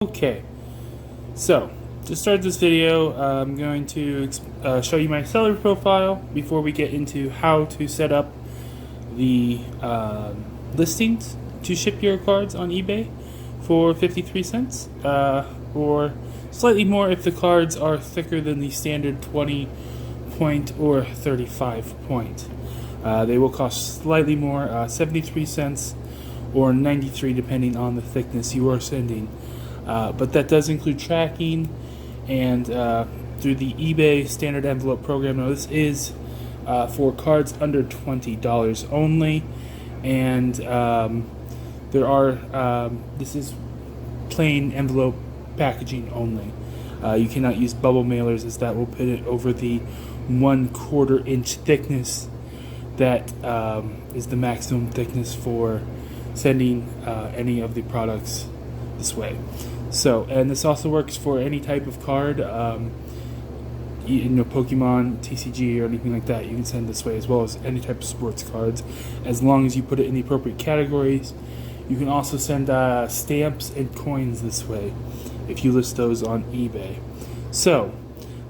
Okay, so to start this video, I'm going to show you my seller profile before we get into how to set up the listings to ship your cards on eBay for 53 cents or slightly more if the cards are thicker than the standard 20 point or 35 point. They will cost slightly more, 73 cents or 93 depending on the thickness you are sending. But that does include tracking and through the eBay standard envelope program. Now this is for cards under $20 only, and this is plain envelope packaging only. You cannot use bubble mailers, as that will put it over the 1/4 inch thickness that is the maximum thickness for sending any of the products this way. So, and this also works for any type of card, Pokemon, TCG, or anything like that. You can send this way, as well as any type of sports cards, as long as you put it in the appropriate categories. You can also send stamps and coins this way, if you list those on eBay. So,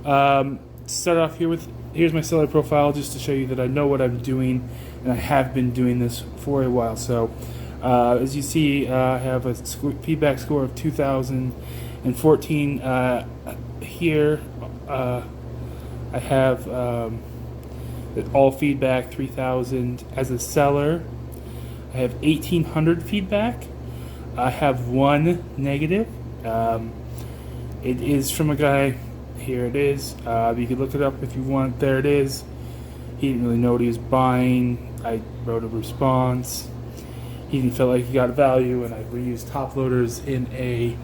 to start off here's my seller profile, just to show you that I know what I'm doing, and I have been doing this for a while. So, as you see, I have a feedback score of 2014. Here, I have all feedback 3,000. As a seller, I have 1,800 feedback. I have one negative. It is from a guy. Here it is. You can look it up if you want. There it is. He didn't really know what he was buying. I wrote a response. He felt like he got value, and I reused top loaders in a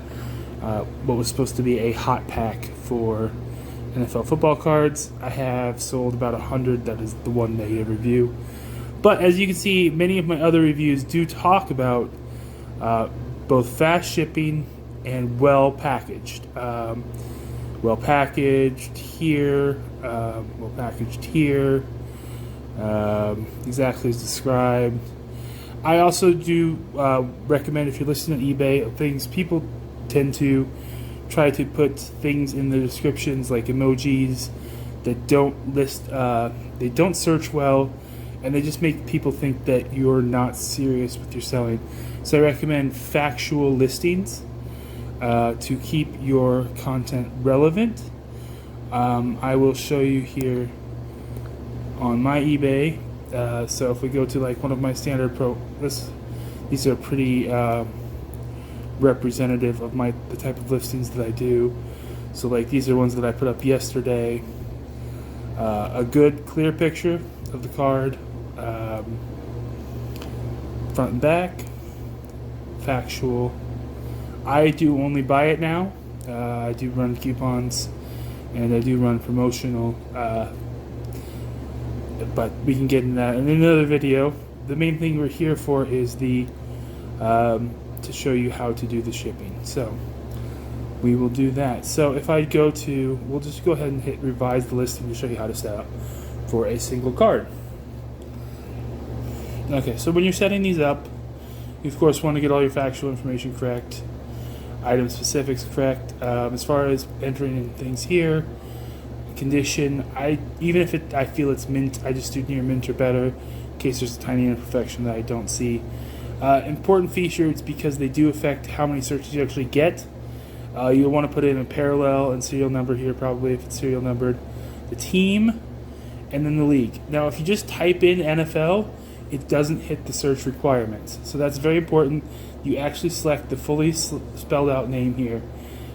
what was supposed to be a hot pack for NFL football cards. I have sold about 100. That is the one negative review. But as you can see, many of my other reviews do talk about both fast shipping and well packaged. Well packaged here, exactly as described. I also do recommend, if you're listening on eBay, people tend to try to put things in the descriptions like emojis that don't list, they don't search well, and they just make people think that you're not serious with your selling. So I recommend factual listings to keep your content relevant. I will show you here on my eBay. So if we go to like one of my standard these are pretty representative of the type of listings that I do. So like these are ones that I put up yesterday. A good clear picture of the card, front and back, factual. I do only buy it now. I do run coupons, and I do run promotional. But we can get into that in another video. The main thing we're here for is to show you how to do the shipping. So we will do that. So if I we'll just go ahead and hit revise the listing to show you how to set up for a single card. Okay, so when you're setting these up, you of course want to get all your factual information correct, item specifics correct. As far as entering in things here, condition, even if I feel it's mint, I just do near mint or better in case there's a tiny imperfection that I don't see. Important features, because they do affect how many searches you actually get. You'll want to put in a parallel and serial number here, probably if it's serial numbered, the team, and then the league. Now if you just type in NFL, it doesn't hit the search requirements, so that's very important. You actually select the fully spelled out name here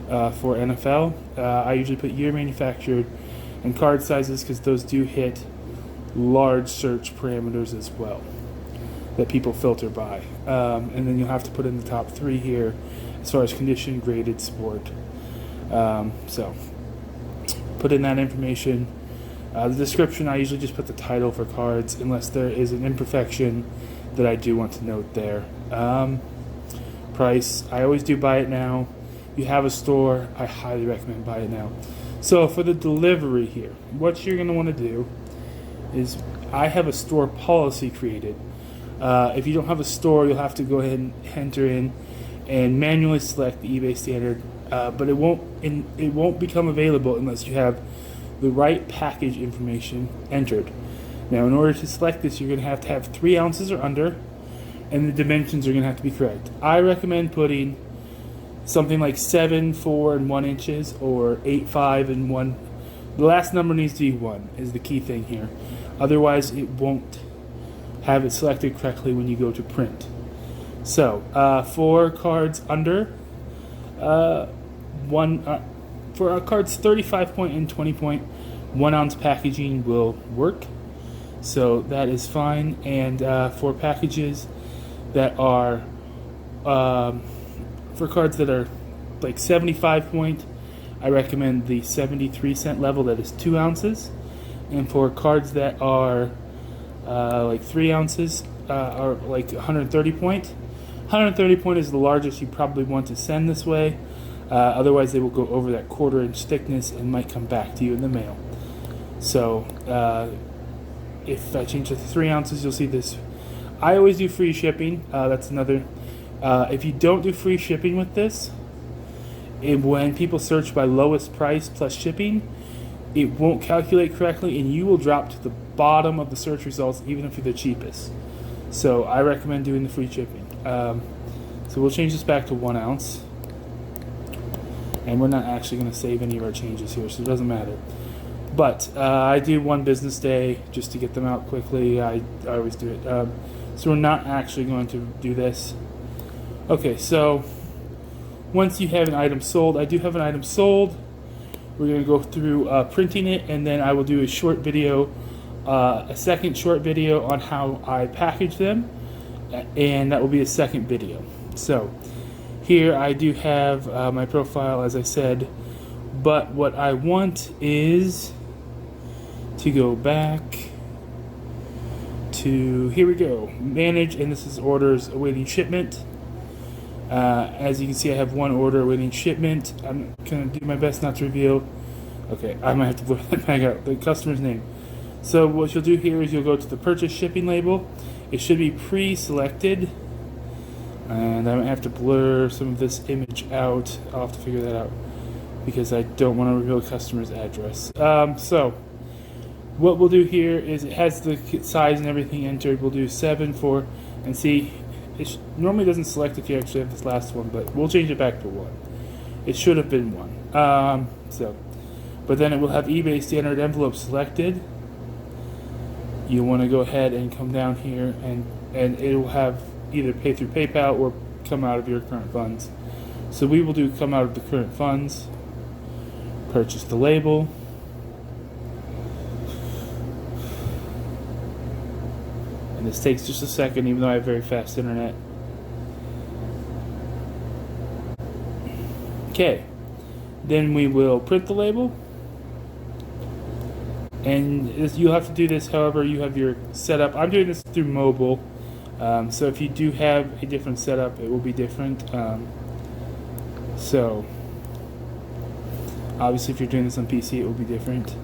for NFL. I usually put year manufactured and card sizes, because those do hit large search parameters as well that people filter by. And then you'll have to put in the top 3 here as far as condition, graded, sport. So put in that information. The description, I usually just put the title for cards, unless there is an imperfection that I do want to note there. Price, I always do buy it now. You have a store, I highly recommend buy it now. So for the delivery here, what you're going to want to do is, I have a store policy created. If you don't have a store, you'll have to go ahead and enter in and manually select the eBay standard, but it won't become available unless you have the right package information entered. Now, in order to select this, you're going to have 3 ounces or under, and the dimensions are going to have to be correct. I recommend putting something like 7, 4, and 1 inches, or 8, 5, and 1. The last number needs to be 1 is the key thing here. Otherwise, it won't have it selected correctly when you go to print. So, for cards under for our cards 35 point and 20 point, 1 ounce packaging will work. So that is fine. And for packages that are for cards that are like 75 point, I recommend the 73-cent level, that is 2 ounces. And for cards that are like 3 ounces, or like 130 point. 130 point is the largest you probably want to send this way. Otherwise, they will go over that 1/4 inch thickness and might come back to you in the mail. So, if I change it to 3 ounces, you'll see this. I always do free shipping. That's another. If you don't do free shipping with this, when people search by lowest price plus shipping, it won't calculate correctly, and you will drop to the bottom of the search results, even if you're the cheapest. So I recommend doing the free shipping. So we'll change this back to 1 ounce. And we're not actually going to save any of our changes here, so it doesn't matter. But I do 1 business day just to get them out quickly. I always do it. So we're not actually going to do this. Okay, so once you have an item sold, I do have an item sold. We're going to go through printing it, and then I will do a short video, a second short video on how I package them, and that will be a second video. So here I do have my profile, as I said, but what I want is to go back to, here we go, manage, and this is orders awaiting shipment. As you can see, I have 1 order awaiting shipment. I'm going to do my best not to reveal. Okay, I might have to blur that back out, the customer's name. So what you'll do here is you'll go to the purchase shipping label. It should be pre-selected. And I might have to blur some of this image out. I'll have to figure that out because I don't want to reveal a customer's address. So what we'll do here is it has the size and everything entered. We'll do 7, 4, and see, it normally doesn't select if you actually have this last one, but we'll change it back to 1. It should have been 1. But then it will have eBay standard envelope selected. You want to go ahead and come down here, and it will have either pay through PayPal or come out of your current funds. So we will do come out of the current funds, purchase the label, and this takes just a second, even though I have very fast internet. Okay, then we will print the label, and you'll have to do this however you have your setup. I'm doing this through mobile. So if you do have a different setup, it will be different. So obviously if you're doing this on PC, it will be different.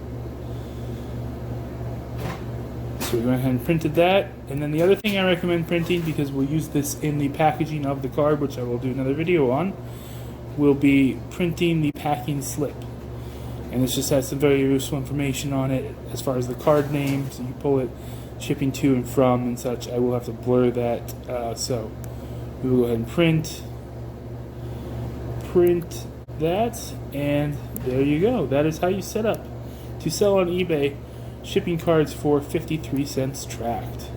So we went ahead and printed that. And then the other thing I recommend printing, because we'll use this in the packaging of the card, which I will do another video on, will be printing the packing slip. And this just has some very useful information on it as far as the card name, so you pull it, shipping to and from and such. I will have to blur that, so we will go ahead and print that, and there you go. That is how you set up to sell on eBay shipping cards for 53 cents tracked.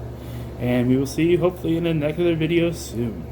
And we will see you hopefully in another video soon.